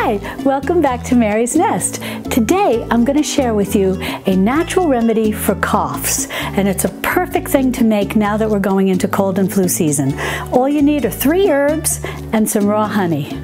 Hi, welcome back to Mary's Nest. Today I'm going to share with you a natural remedy for coughs, and it's a perfect thing to make now that we're going into cold and flu season. All you need are 3 herbs and some raw honey.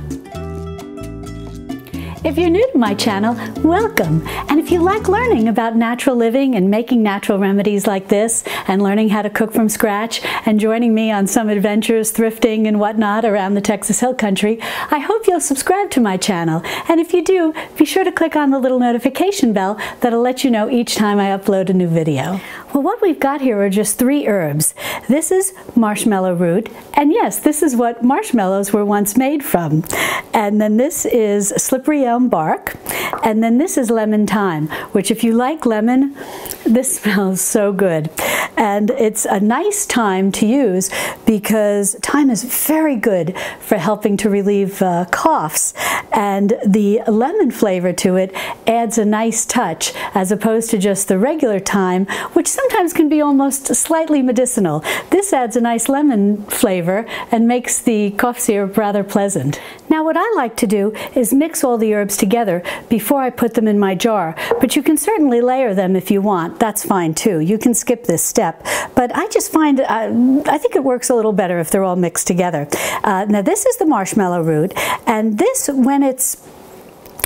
If you're new to my channel, welcome. And if you like learning about natural living and making natural remedies like this and learning how to cook from scratch and joining me on some adventures, thrifting and whatnot around the Texas Hill Country, I hope you'll subscribe to my channel. And if you do, be sure to click on the little notification bell that'll let you know each time I upload a new video. Well, what we've got here are just 3 herbs. This is marshmallow root, and yes, this is what marshmallows were once made from. And then this is slippery elm bark, and then this is lemon thyme, which if you like lemon, this smells so good. And it's a nice thyme to use because thyme is very good for helping to relieve coughs, and the lemon flavor to it adds a nice touch as opposed to just the regular thyme, which sometimes can be almost slightly medicinal. This adds a nice lemon flavor and makes the cough syrup rather pleasant. Now what I like to do is mix all the herbs together before I put them in my jar, but you can certainly layer them if you want. That's fine too. You can skip this step, but I just find, I think it works a little better if they're all mixed together. Now this is the marshmallow root, and this, when it's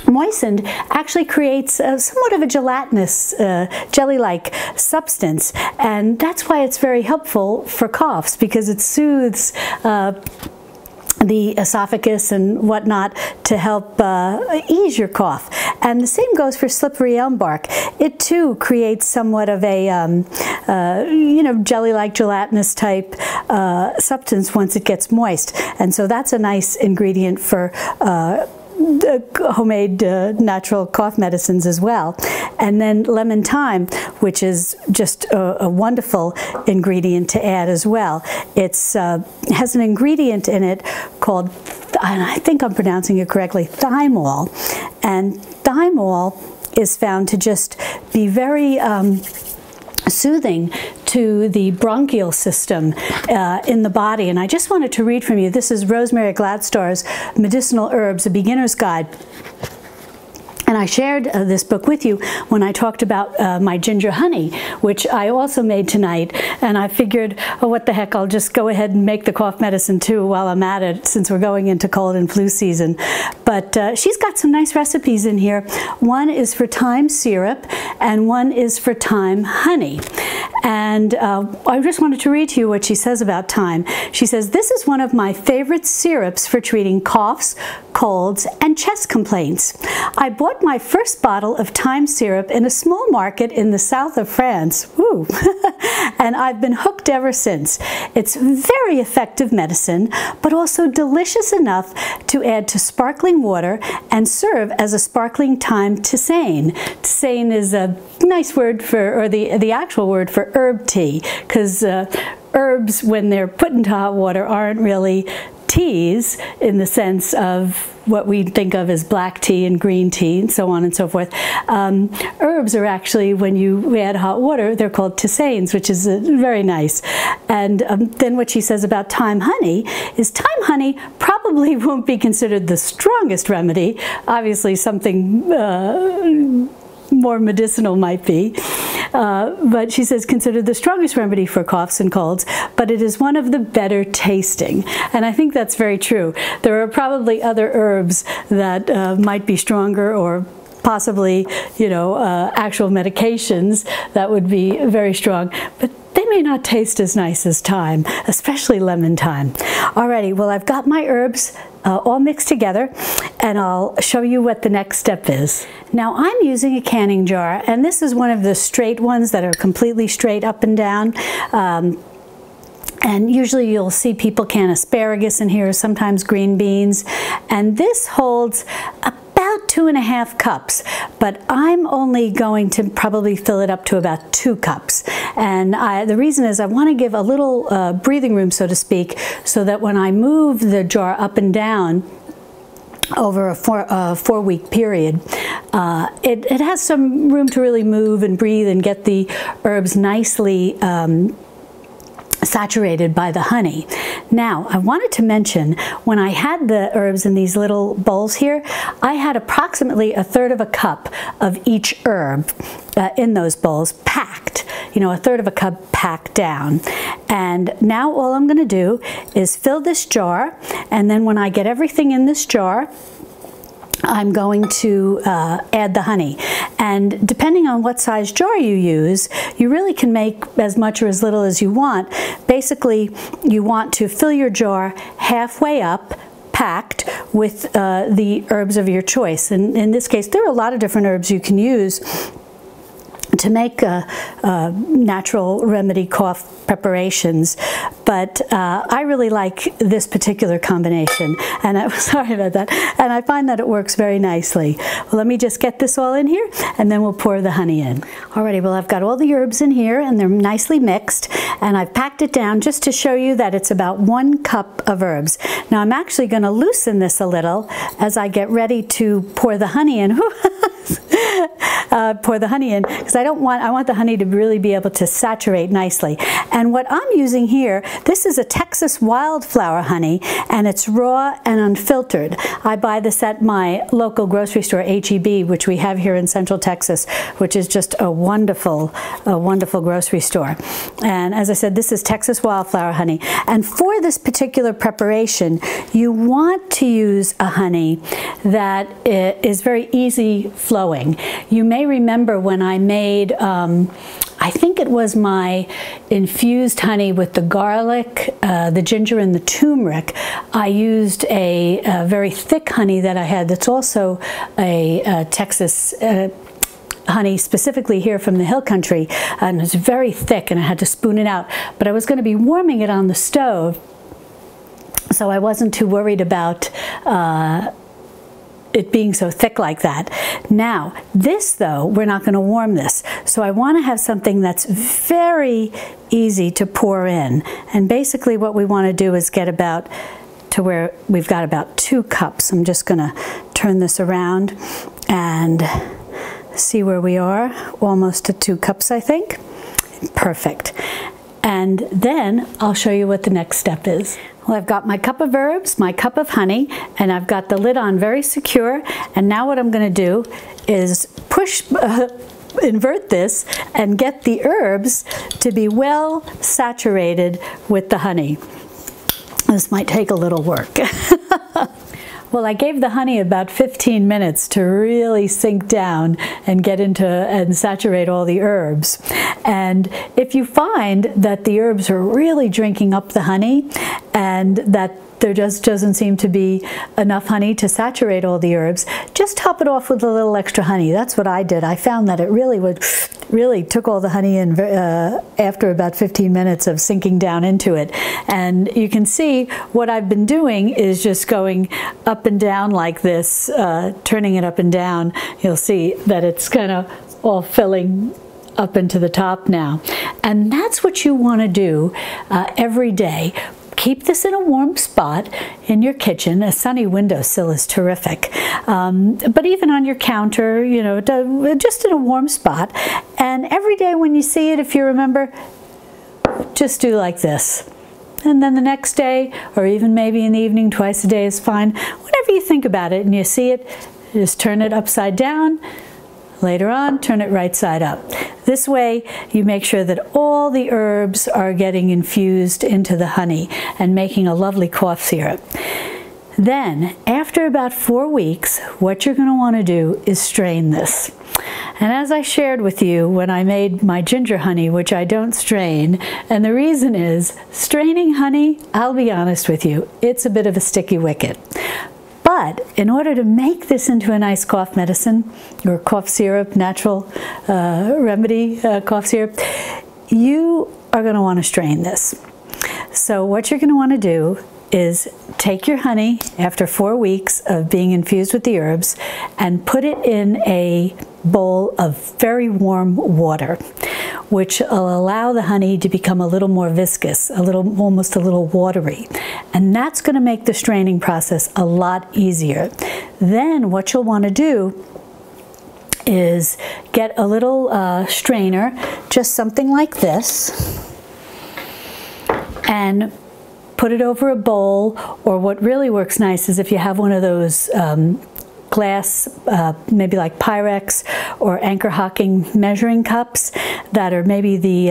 moistened, actually creates somewhat of a gelatinous, jelly-like substance, and that's why it's very helpful for coughs, because it soothes the esophagus and whatnot to help ease your cough. And the same goes for slippery elm bark. It too creates somewhat of a jelly-like, gelatinous type substance once it gets moist, and so that's a nice ingredient for homemade natural cough medicines as well. And then lemon thyme, which is just a wonderful ingredient to add as well. It's has an ingredient in it called, and I think I'm pronouncing it correctly, thymol. And thymol is found to just be very soothing to the bronchial system in the body. And I just wanted to read from you. This is Rosemary Gladstar's Medicinal Herbs, A Beginner's Guide. And I shared this book with you when I talked about my ginger honey, which I also made tonight. And I figured, oh, what the heck, I'll just go ahead and make the cough medicine too while I'm at it, since we're going into cold and flu season. But she's got some nice recipes in here. One is for thyme syrup, and one is for thyme honey. And I just wanted to read to you what she says about thyme. She says, "This is one of my favorite syrups for treating coughs, colds, and chest complaints. I bought my first bottle of thyme syrup in a small market in the south of France. Woo. And I've been hooked ever since. It's very effective medicine, but also delicious enough to add to sparkling water and serve as a sparkling thyme tisane." Tisane is a nice word for, or the actual word for herb tea, because herbs, when they're put into hot water, aren't really teas in the sense of what we think of as black tea and green tea and so on and so forth. Herbs are actually, when you add hot water, they're called tisanes, which is very nice. And then what she says about thyme honey is thyme honey probably won't be considered the strongest remedy. Obviously something more medicinal might be. But she says considered the strongest remedy for coughs and colds, but it is one of the better tasting. And I think that's very true. There are probably other herbs that might be stronger, or possibly, actual medications that would be very strong, but they may not taste as nice as thyme, especially lemon thyme. Alrighty, well, I've got my herbs all mixed together, and I'll show you what the next step is. Now I'm using a canning jar, and this is one of the straight ones that are completely straight up and down. And usually you'll see people can asparagus in here, sometimes green beans, and this holds about 2½ cups, but I'm only going to probably fill it up to about 2 cups. And the reason is I want to give a little breathing room, so to speak, so that when I move the jar up and down over a 4-week period, it has some room to really move and breathe and get the herbs nicely saturated by the honey. Now, I wanted to mention, when I had the herbs in these little bowls here, I had approximately 1/3 of a cup of each herb in those bowls packed, you know, 1/3 of a cup packed down. And now all I'm going to do is fill this jar, and then when I get everything in this jar, I'm going to add the honey. And depending on what size jar you use, you really can make as much or as little as you want. Basically, you want to fill your jar halfway up, packed with the herbs of your choice. And in this case, there are a lot of different herbs you can use to make natural remedy cough preparations, but I really like this particular combination, and I'm sorry about that, and I find that it works very nicely. Well, let me just get this all in here, and then we'll pour the honey in. Alrighty, well, I've got all the herbs in here, and they're nicely mixed, and I've packed it down just to show you that it's about 1 cup of herbs. Now, I'm actually going to loosen this a little as I get ready to pour the honey in. Pour the honey in, because I want the honey to really be able to saturate nicely. And what I'm using here, this is a Texas wildflower honey, and it's raw and unfiltered. I buy this at my local grocery store, H-E-B, which we have here in Central Texas, which is just a wonderful grocery store. And as I said, this is Texas wildflower honey. And for this particular preparation, you want to use a honey that is very easy flowing. You may remember when I made, I think it was my infused honey with the garlic, the ginger, and the turmeric. I used a very thick honey that I had that's also a Texas honey, specifically here from the hill country, and it's very thick, and I had to spoon it out. But I was going to be warming it on the stove, so I wasn't too worried about it being so thick like that. Now, this though, we're not going to warm this. So I want to have something that's very easy to pour in. And basically what we want to do is get about to where we've got about 2 cups. I'm just going to turn this around and see where we are. Almost at 2 cups, I think. Perfect. And then I'll show you what the next step is. Well, I've got my cup of herbs, my cup of honey, and I've got the lid on very secure. And now what I'm going to do is invert this and get the herbs to be well saturated with the honey. This might take a little work. Well, I gave the honey about 15 minutes to really sink down and get into and saturate all the herbs. And if you find that the herbs are really drinking up the honey and that there just doesn't seem to be enough honey to saturate all the herbs, just top it off with a little extra honey. That's what I did. I found that it really took all the honey in after about 15 minutes of sinking down into it. And you can see what I've been doing is just going up and down like this, turning it up and down. You'll see that it's kind of all filling up into the top now. And that's what you want to do every day. Keep this in a warm spot in your kitchen. A sunny windowsill is terrific. But even on your counter, you know, just in a warm spot. And every day when you see it, if you remember, just do like this. And then the next day, or even maybe in the evening, twice a day is fine. Whenever you think about it and you see it, just turn it upside down. Later on, turn it right side up. This way, you make sure that all the herbs are getting infused into the honey and making a lovely cough syrup. Then, after about 4 weeks, what you're going to want to do is strain this. And as I shared with you when I made my ginger honey, which I don't strain, and the reason is, straining honey, I'll be honest with you, it's a bit of a sticky wicket. But in order to make this into a nice cough medicine or cough syrup, natural remedy cough syrup, you are going to want to strain this. So what you're going to want to do is take your honey after 4 weeks of being infused with the herbs and put it in a bowl of very warm water, which will allow the honey to become a little more viscous, almost a little watery. And that's going to make the straining process a lot easier. Then what you'll want to do is get a little strainer, just something like this. and put it over a bowl, or what really works nice is if you have one of those glass, maybe like Pyrex or Anchor Hocking measuring cups that are maybe the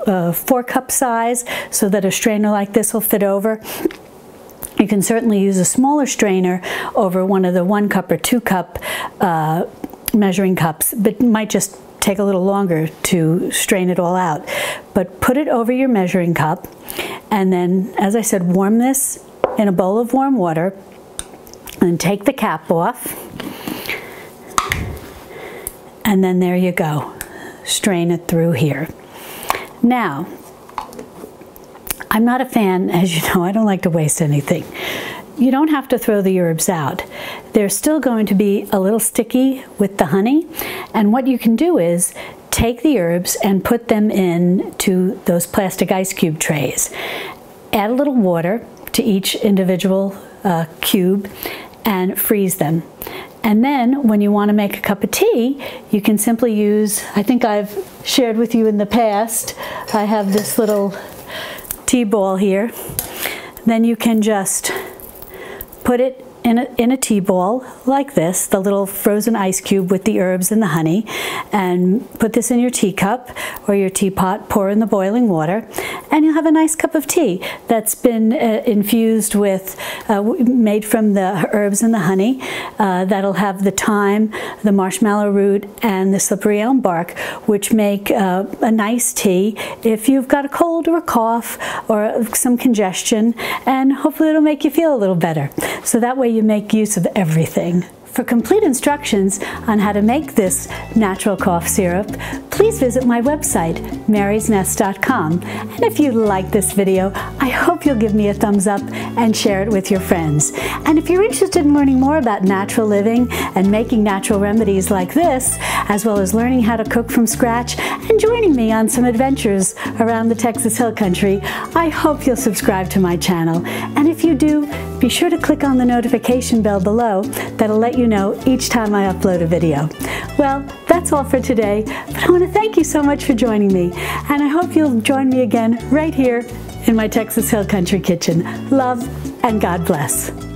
4-cup size, so that a strainer like this will fit over. You can certainly use a smaller strainer over one of the 1-cup or 2-cup measuring cups, but it might just take a little longer to strain it all out. But put it over your measuring cup, and then, as I said, warm this in a bowl of warm water, and take the cap off, and then there you go. Strain it through here. Now, I'm not a fan, as you know, I don't like to waste anything. You don't have to throw the herbs out. They're still going to be a little sticky with the honey, and what you can do is take the herbs and put them into those plastic ice cube trays. Add a little water to each individual cube and freeze them. And then when you want to make a cup of tea, you can simply use, I think I've shared with you in the past, I have this little tea ball here. Then you can just put it in a tea ball like this, the little frozen ice cube with the herbs and the honey, and put this in your teacup or your teapot, pour in the boiling water, and you'll have a nice cup of tea that's been infused with, made from the herbs and the honey. That'll have the thyme, the marshmallow root, and the slippery elm bark, which make a nice tea if you've got a cold or a cough or some congestion, and hopefully it'll make you feel a little better. So that way you make use of everything. For complete instructions on how to make this natural cough syrup, please visit my website, marysnest.com. And if you like this video, I hope you'll give me a thumbs up and share it with your friends. And if you're interested in learning more about natural living and making natural remedies like this, as well as learning how to cook from scratch and joining me on some adventures around the Texas Hill Country, I hope you'll subscribe to my channel. And if you do, be sure to click on the notification bell below. That'll let you know each time I upload a video. Well, that's all for today, but I want to thank you so much for joining me, and I hope you'll join me again right here in my Texas Hill Country kitchen. Love and God bless.